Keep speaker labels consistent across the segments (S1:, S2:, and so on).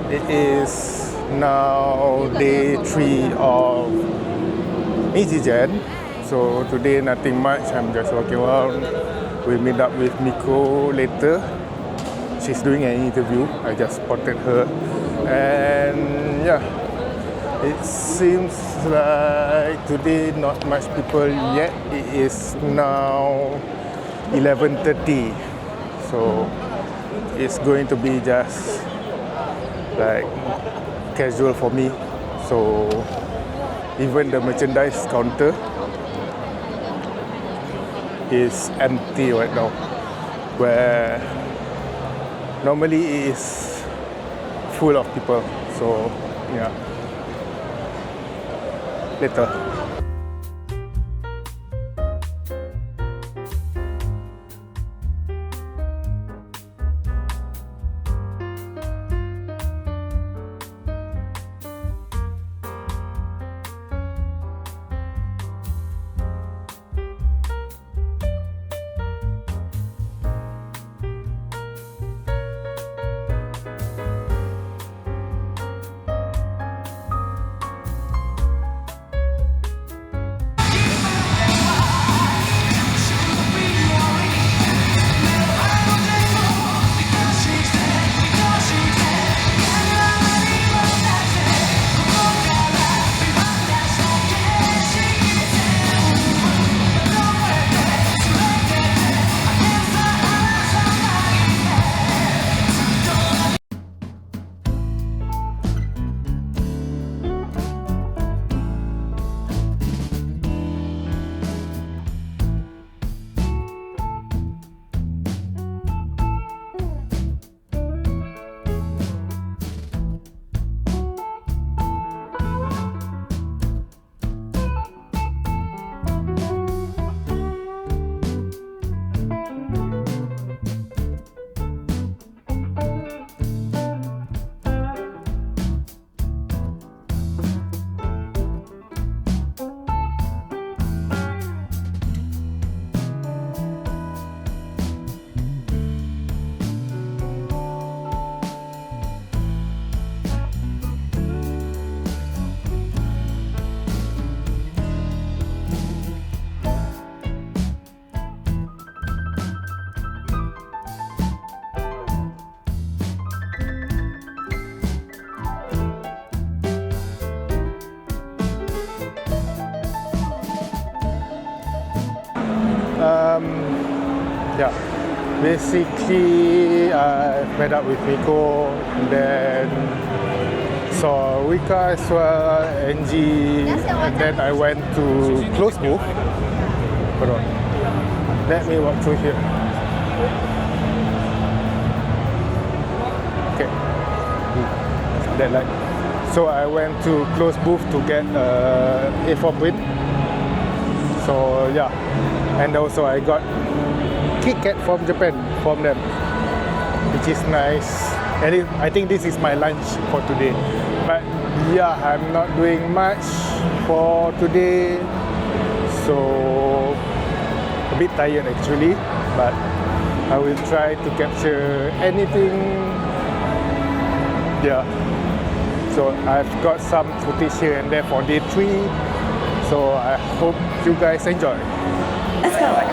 S1: It is now day 3 of Nijigen. So today nothing much, I'm just walking around. We'll meet up with Miko later. She's doing an interview, I just spotted her. And yeah, it seems like today not much people yet. It is now 11:30. So it's going to be just like casual for me. So even the merchandise counter is empty right now, where normally it is full of people. So yeah, later. Yeah, basically I met up with Miko, and then saw Rika as well, Angie, and then I went to close booth. Hold on, let me walk through here. Okay, that light. So I went to close booth to get A4 print. So yeah, and also I got Kit Kat from Japan from them, which is nice. And I think this is my lunch for today. But yeah, I'm not doing much for today, so a bit tired actually. But I will try to capture anything. Yeah. So I've got some footage here and there for day 3. So I hope you guys enjoy.
S2: Let's go.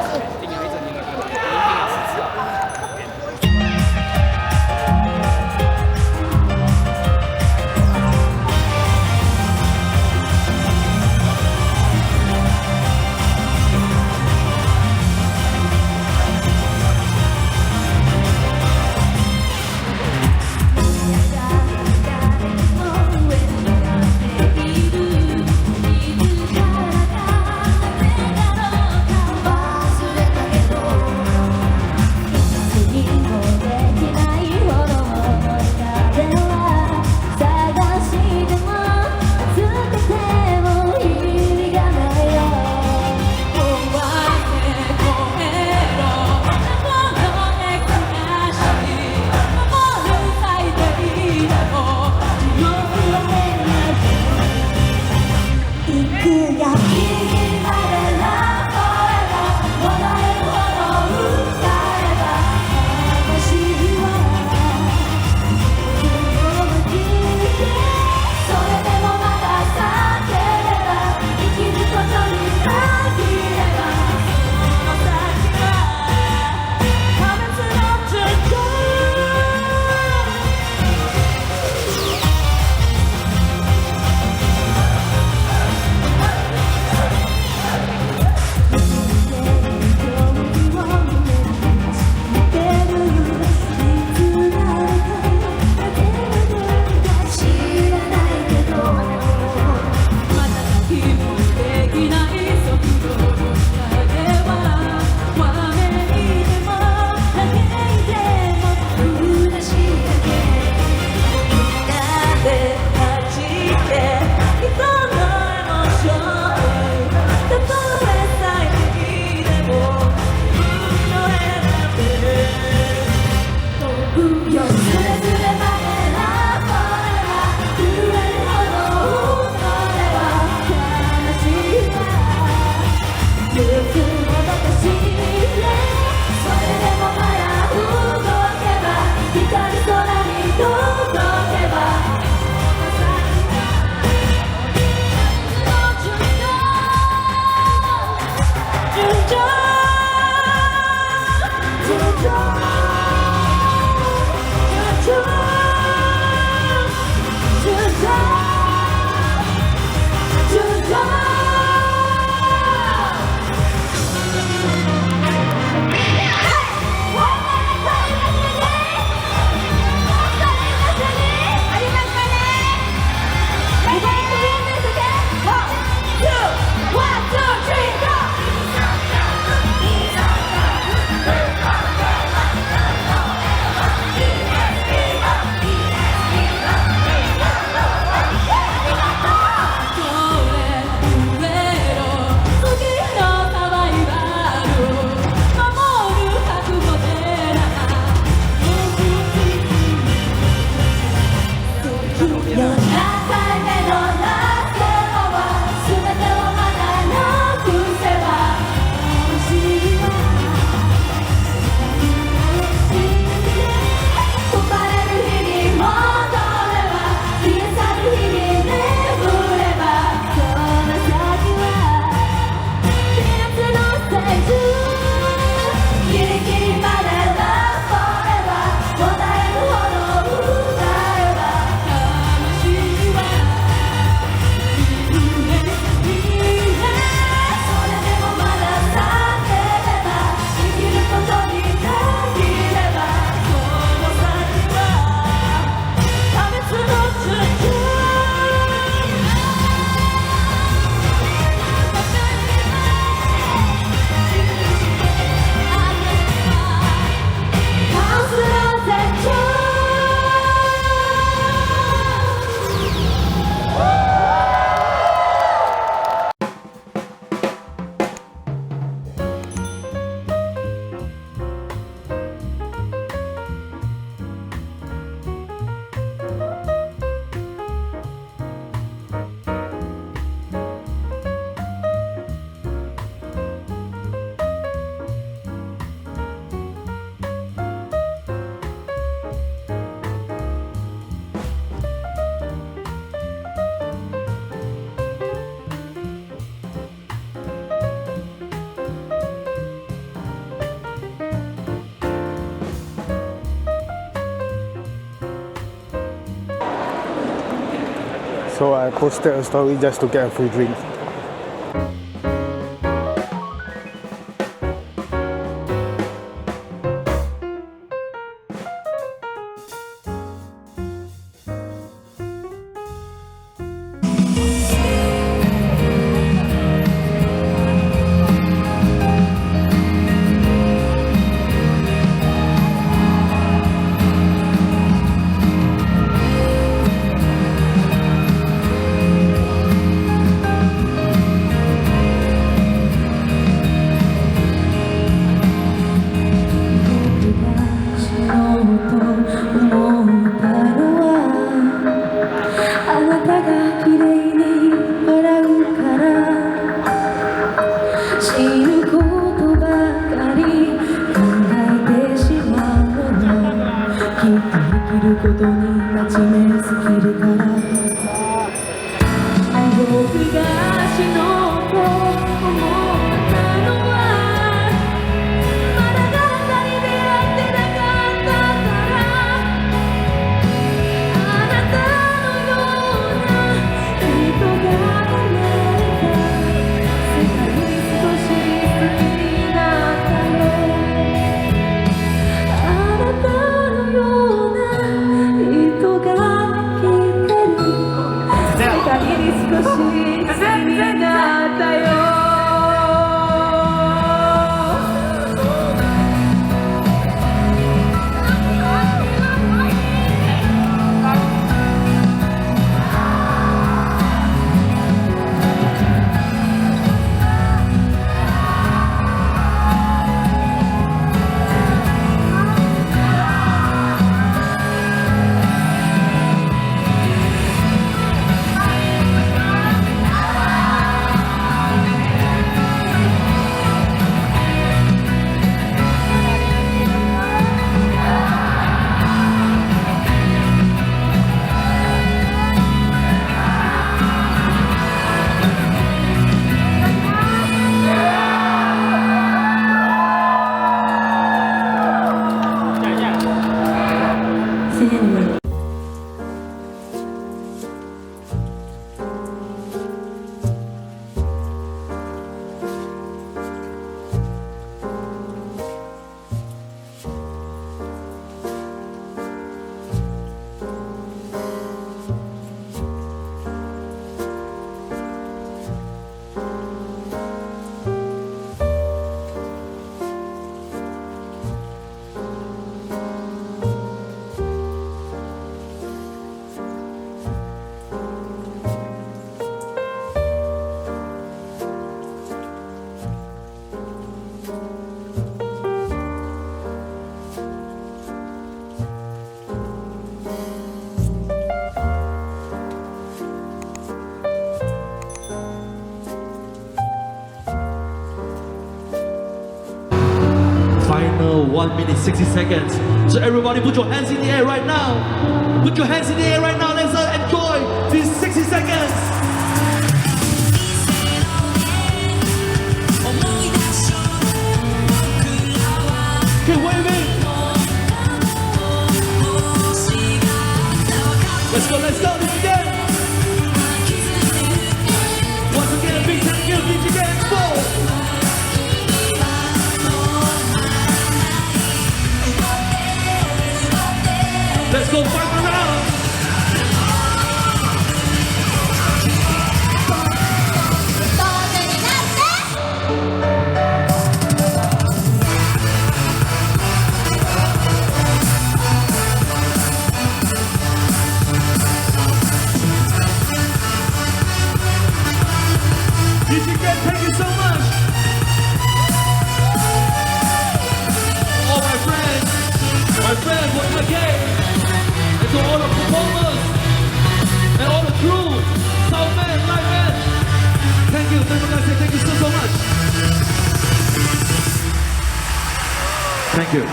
S1: So I posted a story just to get a free drink.
S2: Final 1 minute 60 seconds. So everybody put your hands in the air right now. Put your hands in the air right now. Let's enjoy these 60 seconds. Keep waving. Let's go, let's go. This again. Once again, big thank you, Nijigen Expo. Let's go fight around. Nijigen, thank you so much. All my friends, once again. To all the performers and all the crew, sound man, light man. Thank you, thank you so much. Thank you.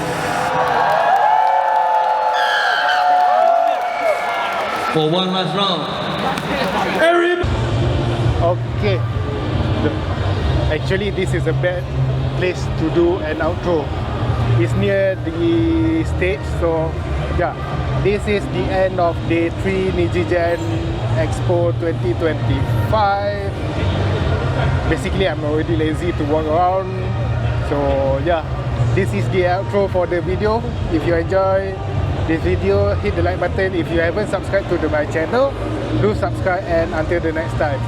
S2: For one last round.
S1: Okay. Actually, this is a bad place to do an outro. It's near the stage, so yeah. This is the end of day 3 Nijigen Expo 2025. Basically, I'm already lazy to walk around. So yeah, this is the outro for the video. If you enjoy this video, hit the like button. If you haven't subscribed to my channel, do subscribe, and until the next time,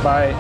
S1: bye.